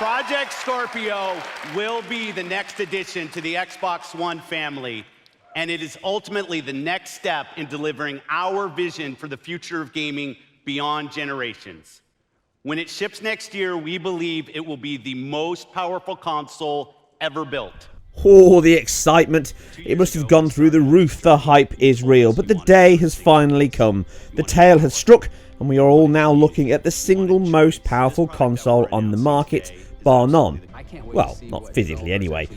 Project Scorpio will be the next addition to the Xbox One family, and it is ultimately the next step in delivering our vision for the future of gaming beyond generations. When it ships next year, we believe it will be the most powerful console ever built. Oh, the excitement. It must have gone through the roof. The hype is real, but the day has finally come. The tale has struck, and we are all now looking at the single most powerful console on the market, bar none. Well, not physically anyway.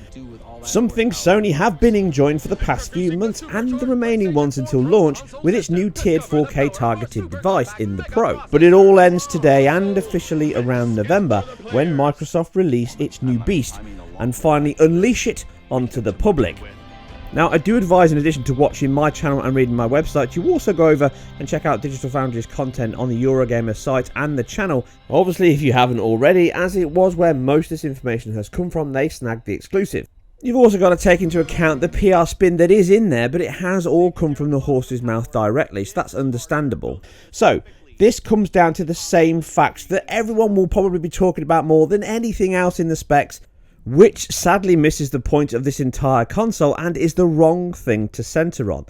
Something Sony have been enjoying for the past few months, and the remaining ones until launch, with its new tiered 4K targeted device in the Pro. But it all ends today and officially around November, when Microsoft release its new beast and finally unleash it onto the public. Now, I do advise, in addition to watching my channel and reading my website, you also go over and check out Digital Foundry's content on the Eurogamer site and the channel. Obviously, if you haven't already, as it was where most of this information has come from, they snagged the exclusive. You've also got to take into account the PR spin that is in there, but it has all come from the horse's mouth directly, so that's understandable. So, this comes down to the same facts that everyone will probably be talking about more than anything else in the specs, which sadly misses the point of this entire console and is the wrong thing to center on.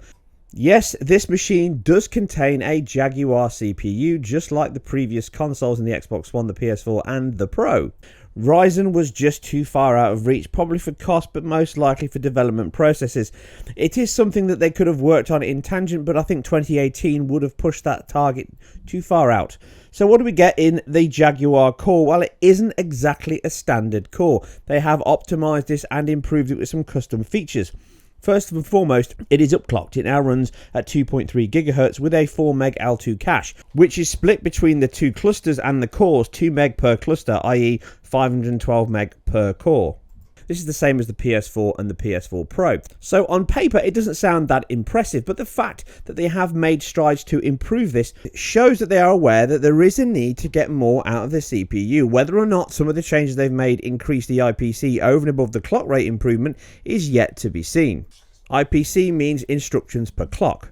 Yes, this machine does contain a Jaguar CPU, just like the previous consoles in the Xbox One, the PS4 and the Pro. Ryzen was just too far out of reach, probably for cost, but most likely for development processes. It is something that they could have worked on in tangent, but I think 2018 would have pushed that target too far out. So what do we get in the Jaguar core? Well, it isn't exactly a standard core. They have optimized this and improved it with some custom features. First and foremost, it is upclocked. It now runs at 2.3 GHz with a 4 meg L2 cache, which is split between the two clusters and the cores, 2 meg per cluster, i.e. 512 meg per core. This is the same as the PS4 and the PS4 Pro. So on paper, it doesn't sound that impressive, but the fact that they have made strides to improve this shows that they are aware that there is a need to get more out of the CPU. Whether or not some of the changes they've made increase the IPC over and above the clock rate improvement is yet to be seen. IPC means instructions per clock.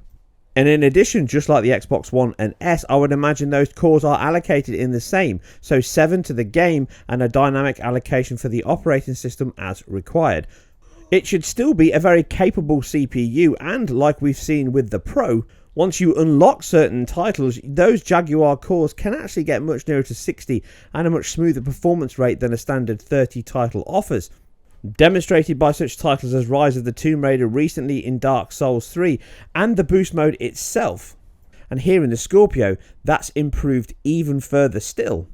And in addition, just like the Xbox One and S, I would imagine those cores are allocated in the same, so 7 to the game and a dynamic allocation for the operating system as required. It should still be a very capable CPU, and like we've seen with the Pro, once you unlock certain titles, those Jaguar cores can actually get much nearer to 60 and a much smoother performance rate than a standard 30 title offers. Demonstrated by such titles as Rise of the Tomb Raider recently in Dark Souls 3 and the boost mode itself. And here in the Scorpio, that's improved even further still.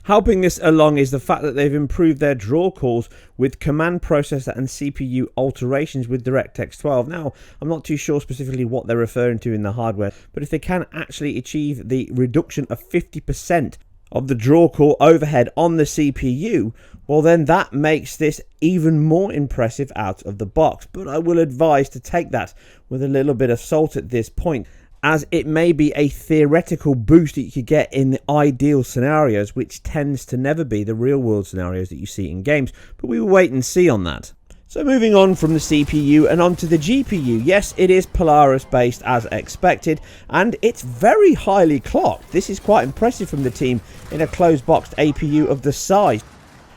Helping this along is the fact that they've improved their draw calls with command processor and CPU alterations with DirectX 12. Now, I'm not too sure specifically what they're referring to in the hardware, but if they can actually achieve the reduction of 50% of the draw call overhead on the CPU, well then that makes this even more impressive out of the box. But I will advise to take that with a little bit of salt at this point, as it may be a theoretical boost that you could get in the ideal scenarios, which tends to never be the real world scenarios that you see in games, but we will wait and see on that. So moving on from the CPU and onto the GPU, yes, it is Polaris based as expected, and it's very highly clocked. This is quite impressive from the team in a closed boxed APU of the size.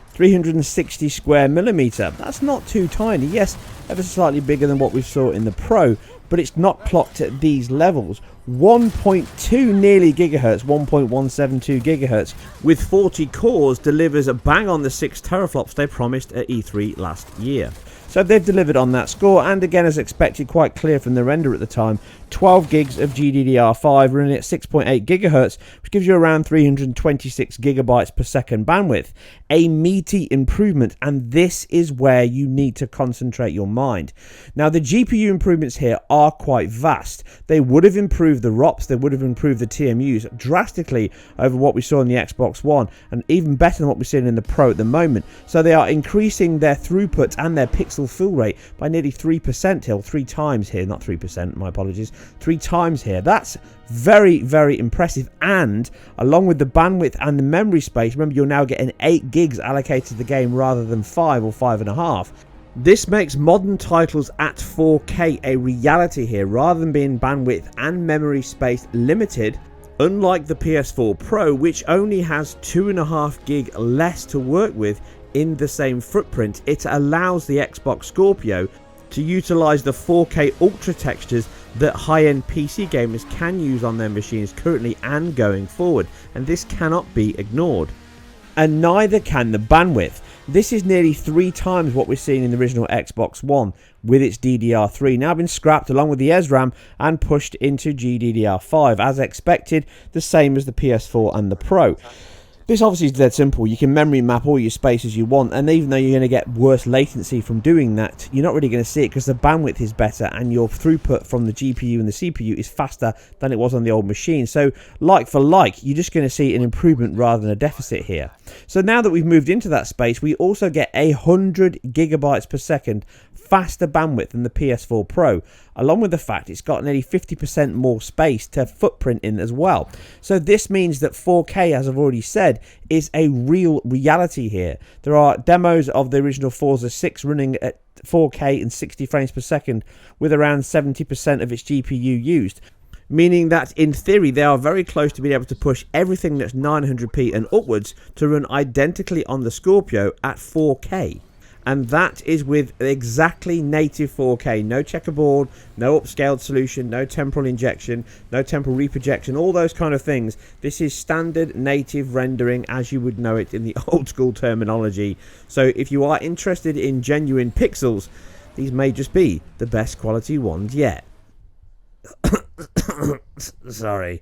360 square millimeter. That's not too tiny. Yes, ever so slightly bigger than what we saw in the Pro, but it's not clocked at these levels. 1.2 nearly gigahertz, 1.172 gigahertz with 40 cores delivers a bang on the 6 teraflops they promised at E3 last year. So they've delivered on that score, and again, as expected, quite clear from the render at the time, 12 gigs of GDDR5 running at 6.8 gigahertz, which gives you around 326 gigabytes per second bandwidth. A meaty improvement, and this is where you need to concentrate your mind. Now, the GPU improvements here are quite vast. They would have improved the ROPs, they would have improved the TMUs drastically over what we saw in the Xbox One, and even better than what we're seeing in the Pro at the moment. So they are increasing their throughput and their pixel fill rate by nearly 3% here, 3 times here, not 3%, my apologies, 3 times here. That's very, very impressive, and along with the bandwidth and the memory space, remember you're now getting 8 gigs allocated to the game rather than 5 or 5.5. This makes modern titles at 4K a reality here, rather than being bandwidth and memory space limited. Unlike the PS4 Pro, which only has 2.5 gig less to work with in the same footprint, it allows the Xbox Scorpio to utilize the 4K Ultra textures that high-end PC gamers can use on their machines currently and going forward, and this cannot be ignored. And neither can the bandwidth. This is nearly 3 times what we're seeing in the original Xbox One, with its DDR3 now been scrapped along with the SRAM and pushed into GDDR5 as expected, the same as the PS4 and the Pro. This obviously is dead simple. You can memory map all your space as you want, and even though you're going to get worse latency from doing that, you're not really going to see it because the bandwidth is better and your throughput from the GPU and the CPU is faster than it was on the old machine. So like for like, you're just going to see an improvement rather than a deficit here. So now that we've moved into that space, we also get 100 gigabytes per second faster bandwidth than the PS4 Pro, along with the fact it's got nearly 50% more space to footprint in as well. So this means that 4K, as I've already said, is a real reality here. There are demos of the original Forza 6 running at 4K and 60 frames per second with around 70% of its GPU used, meaning that in theory they are very close to being able to push everything that's 900p and upwards to run identically on the Scorpio at 4K. And that is with exactly native 4K, no checkerboard, no upscaled solution, no temporal injection, no temporal reprojection, all those kind of things. This is standard native rendering as you would know it in the old school terminology. So if you are interested in genuine pixels, these may just be the best quality ones yet. Sorry.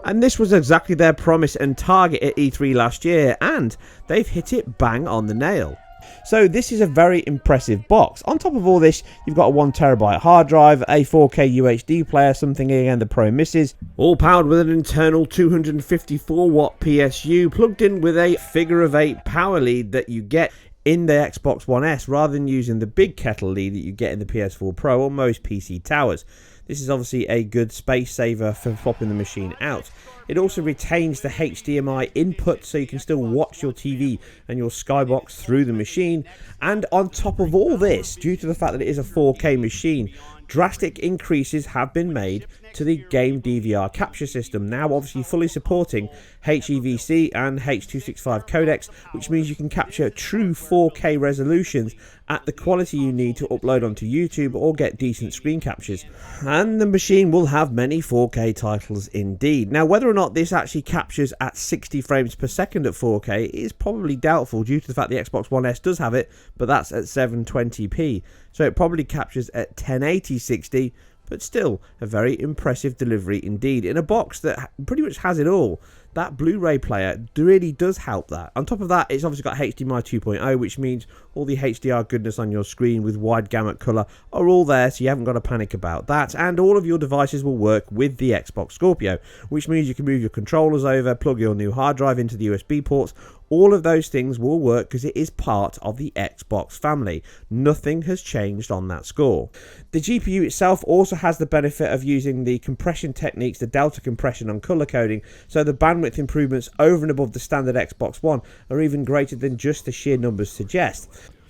And this was exactly their promise and target at E3 last year, and they've hit it bang on the nail. So this is a very impressive box. On top of all this, you've got a 1TB hard drive, a 4K UHD player, something again the Pro misses, all powered with an internal 254 watt PSU, plugged in with a figure of 8 power lead that you get in the Xbox One S rather than using the big kettle lead that you get in the PS4 Pro or most PC towers. This is obviously a good space saver for popping the machine out. It also retains the HDMI input so you can still watch your TV and your Skybox through the machine. And on top of all this, due to the fact that it is a 4K machine, drastic increases have been made to the game DVR capture system, now obviously fully supporting HEVC and H.265 codecs, which means you can capture true 4K resolutions at the quality you need to upload onto YouTube or get decent screen captures. And the machine will have many 4K titles indeed. Now, whether or not this actually captures at 60 frames per second at 4K is probably doubtful due to the fact the Xbox One S does have it, but that's at 720p. So it probably captures at 1080 60, but still a very impressive delivery indeed in a box that pretty much has it all. That Blu-ray player really does help that. On top of that, it's obviously got HDMI 2.0, which means all the HDR goodness on your screen with wide gamut colour are all there, so you haven't got to panic about that. And all of your devices will work with the Xbox Scorpio, which means you can move your controllers over, plug your new hard drive into the USB ports. All of those things will work because it is part of the Xbox family. Nothing has changed on that score. The GPU itself also has the benefit of using the compression techniques, the delta compression on color coding, so the bandwidth improvements over and above the standard Xbox One are even greater than just the sheer numbers suggest.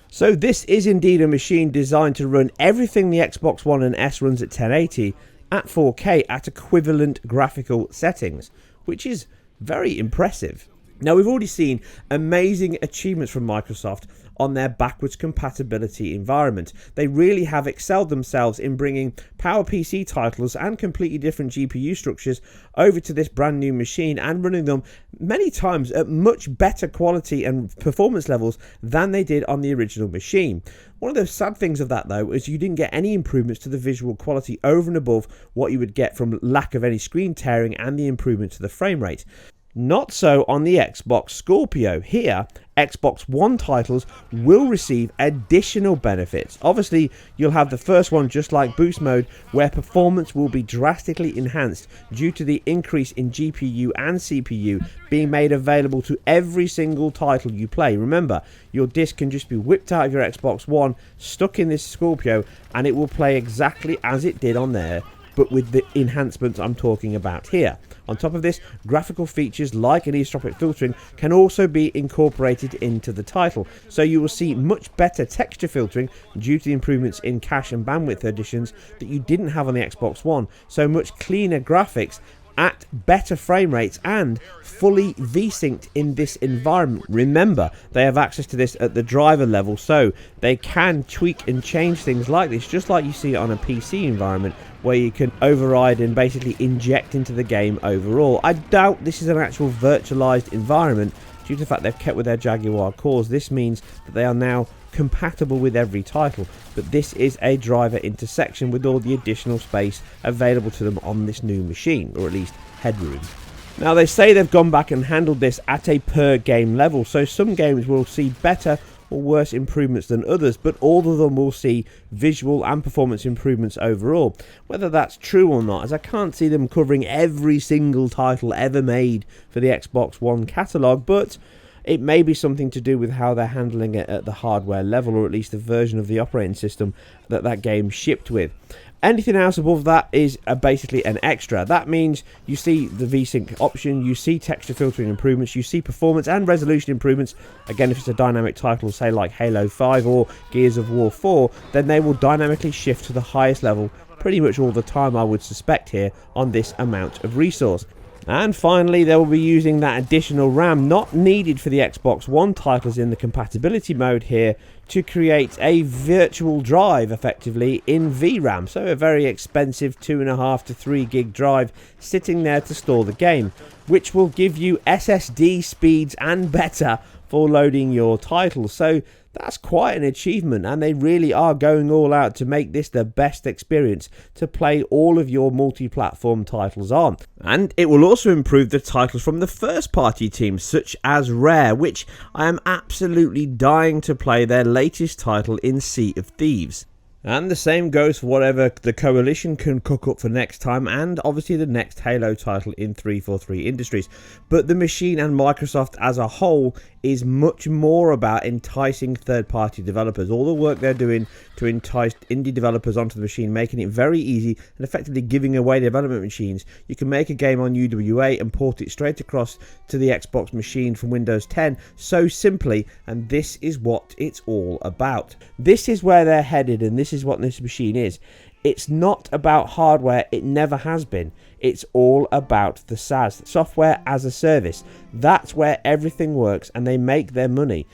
So this is indeed a machine designed to run everything the Xbox One and S runs at 1080 at 4K at equivalent graphical settings, which is very impressive. Now, we've already seen amazing achievements from Microsoft on their backwards compatibility environment. They really have excelled themselves in bringing PowerPC titles and completely different GPU structures over to this brand new machine and running them many times at much better quality and performance levels than they did on the original machine. One of the sad things of that, though, is you didn't get any improvements to the visual quality over and above what you would get from lack of any screen tearing and the improvement to the frame rate. Not so on the Xbox Scorpio. Here, Xbox One titles will receive additional benefits. Obviously, you'll have the first one just like Boost Mode, where performance will be drastically enhanced due to the increase in GPU and CPU being made available to every single title you play. Remember, your disc can just be whipped out of your Xbox One, stuck in this Scorpio, and it will play exactly as it did on there but with the enhancements I'm talking about here. On top of this, graphical features like anisotropic filtering can also be incorporated into the title, so you will see much better texture filtering due to the improvements in cache and bandwidth additions that you didn't have on the Xbox One, so much cleaner graphics at better frame rates and fully V-synced in this environment. Remember, they have access to this at the driver level, so they can tweak and change things like this, just like you see it on a PC environment, where you can override and basically inject into the game overall. I doubt this is an actual virtualized environment due to the fact they've kept with their Jaguar cores. This means that they are now compatible with every title, but this is a driver intersection with all the additional space available to them on this new machine, or at least headroom. Now, they say they've gone back and handled this at a per game level, so some games will see better or worse improvements than others, but all of them will see visual and performance improvements overall. Whether that's true or not, as I can't see them covering every single title ever made for the Xbox One catalogue, but it may be something to do with how they're handling it at the hardware level, or at least the version of the operating system that that game shipped with. Anything else above that is basically an extra. That means you see the VSync option, you see texture filtering improvements, you see performance and resolution improvements. Again, if it's a dynamic title, say like Halo 5 or Gears of War 4, then they will dynamically shift to the highest level pretty much all the time, I would suspect, here on this amount of resource. And finally, they will be using that additional RAM not needed for the Xbox One titles in the compatibility mode here to create a virtual drive effectively in VRAM. So a very expensive 2.5 to 3 gig drive sitting there to store the game, which will give you SSD speeds and better for loading your titles. So that's quite an achievement, and they really are going all out to make this the best experience to play all of your multi-platform titles on. And it will also improve the titles from the first-party teams, such as Rare, which I am absolutely dying to play their latest title in Sea of Thieves. And the same goes for whatever the Coalition can cook up for next time, and obviously the next Halo title in 343 Industries. But the machine and Microsoft as a whole is much more about enticing third-party developers. All the work they're doing to entice indie developers onto the machine, making it very easy and effectively giving away development machines. You can make a game on UWA and port it straight across to the Xbox machine from Windows 10 so simply, and this is what it's all about. This is where they're headed, and this is what this machine is. It's not about hardware, it never has been. It's all about the SaaS, software as a service. That's where everything works and they make their money.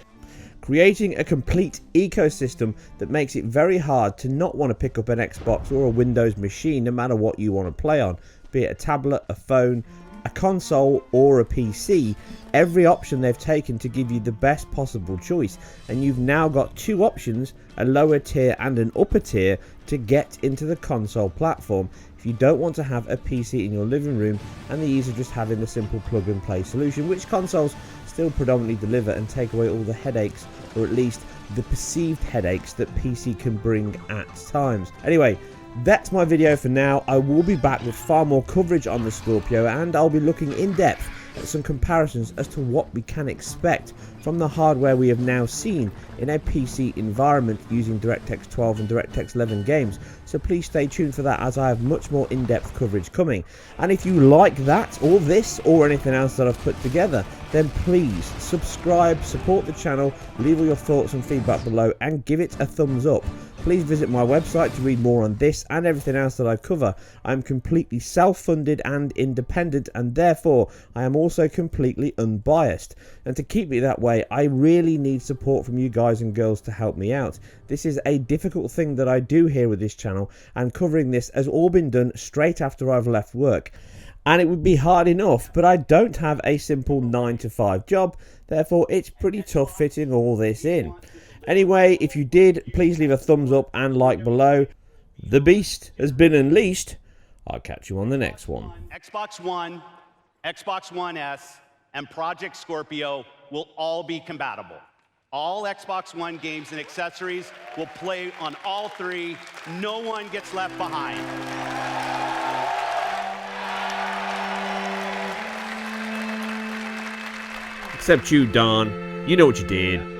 Creating a complete ecosystem that makes it very hard to not want to pick up an Xbox or a Windows machine no matter what you want to play on, be it a tablet, a phone, a console or a PC. Every option they've taken to give you the best possible choice, and you've now got two options, a lower tier and an upper tier, to get into the console platform if you don't want to have a PC in your living room, and the ease of just having the simple plug and play solution, which consoles still predominantly deliver and take away all the headaches, or at least the perceived headaches that PC can bring at times. Anyway, that's my video for now. I will be back with far more coverage on the Scorpio, and I'll be looking in depth at some comparisons as to what we can expect from the hardware we have now seen in a PC environment using DirectX 12 and DirectX 11 games. So please stay tuned for that, as I have much more in-depth coverage coming. And if you like that or this or anything else that I've put together, then please subscribe, support the channel, leave all your thoughts and feedback below, and give it a thumbs up. Please visit my website to read more on this and everything else that I cover. I am completely self-funded and independent, and therefore I am also completely unbiased. And to keep me that way, I really need support from you guys and girls to help me out. This is a difficult thing that I do here with this channel, and covering this has all been done straight after I've left work. And it would be hard enough, but I don't have a simple 9-to-5 job, therefore it's pretty tough fitting all this in. Anyway, if you did, please leave a thumbs up and like below. The beast has been unleashed. I'll catch you on the next one. Xbox One, Xbox One S, and Project Scorpio will all be compatible. All Xbox One games and accessories will play on all three. No one gets left behind. Except you, Don. You know what you did.